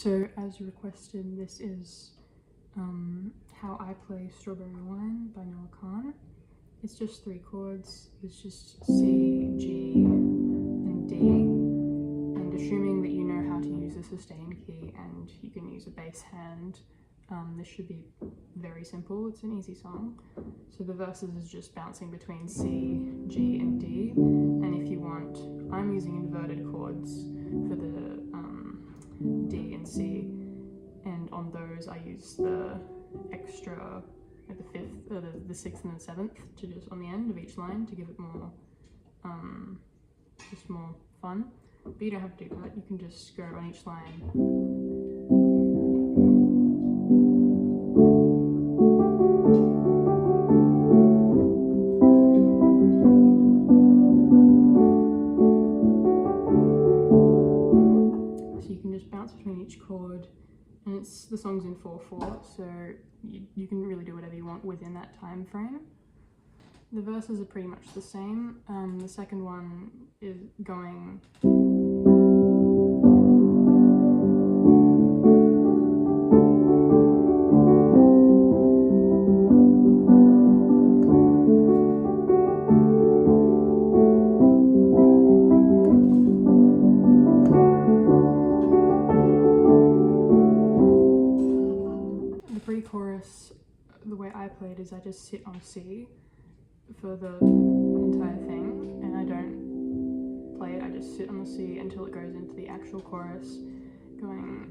So as requested, this is how I play Strawberry Wine by Kahan. It's just 3 chords. It's just C, G, and D. And assuming that you know how to use a sustain key and you can use a bass hand, this should be very simple. It's an easy song. So the verses is just bouncing between C, G, and D. And if you want, I'm using inverted chords for the D and C, and on those I use the extra, like the 5th, the 6th and the 7th, to just on the end of each line to give it more, just more fun. But you don't have to do that. You can just go on each line. Between each chord, and the song's in 4/4, so you can really do whatever you want within that time frame. The verses are pretty much the same. The second one is going pre-chorus. The way I play it is I just sit on C for the entire thing, and I don't play it. I just sit on the C until it goes into the actual chorus, going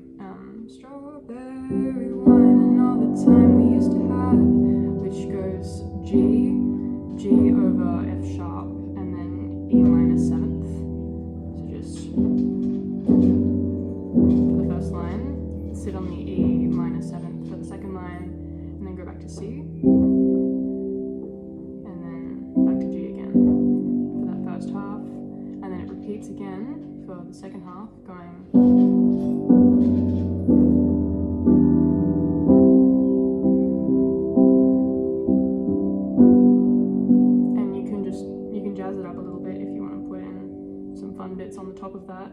strawberry wine and all the time we used to have, which goes G, G over F sharp, and then E minor 7th. So just for the first line, sit on the E minor 7th for the second line, and then go back to C, and then back to G again for that first half, and then it repeats again for the second half, going and you can jazz it up a little bit if you want to put in some fun bits on the top of that,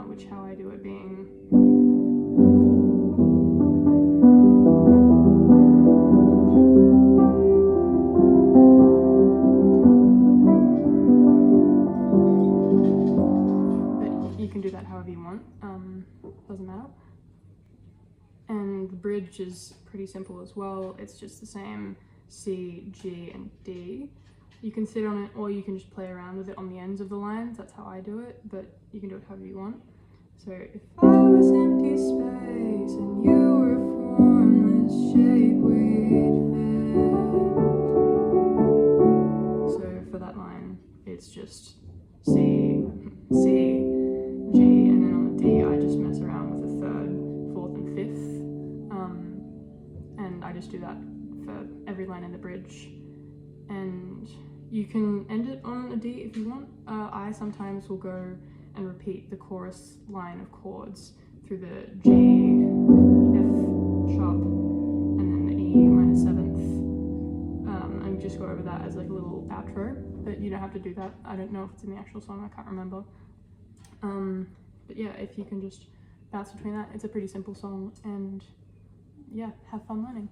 which how I do it being however you want, doesn't matter. And the bridge is pretty simple as well. It's just the same C, G, and D. You can sit on it, or you can just play around with it on the ends of the lines. That's how I do it, but you can do it however you want. So if I was empty space and you were a formless shape we'd fit. So for that line, it's just C, C, G, and then on the D I just mess around with the 3rd, 4th, and 5th, and I just do that for every line in the bridge. And you can end it on a D if you want. I sometimes will go and repeat the chorus line of chords through the G, F sharp, and then the E minor 7th, and just go over that as like a little outro, but you don't have to do that. I don't know if it's in the actual song, I can't remember. But yeah, if you can just bounce between that, it's a pretty simple song, and yeah, have fun learning.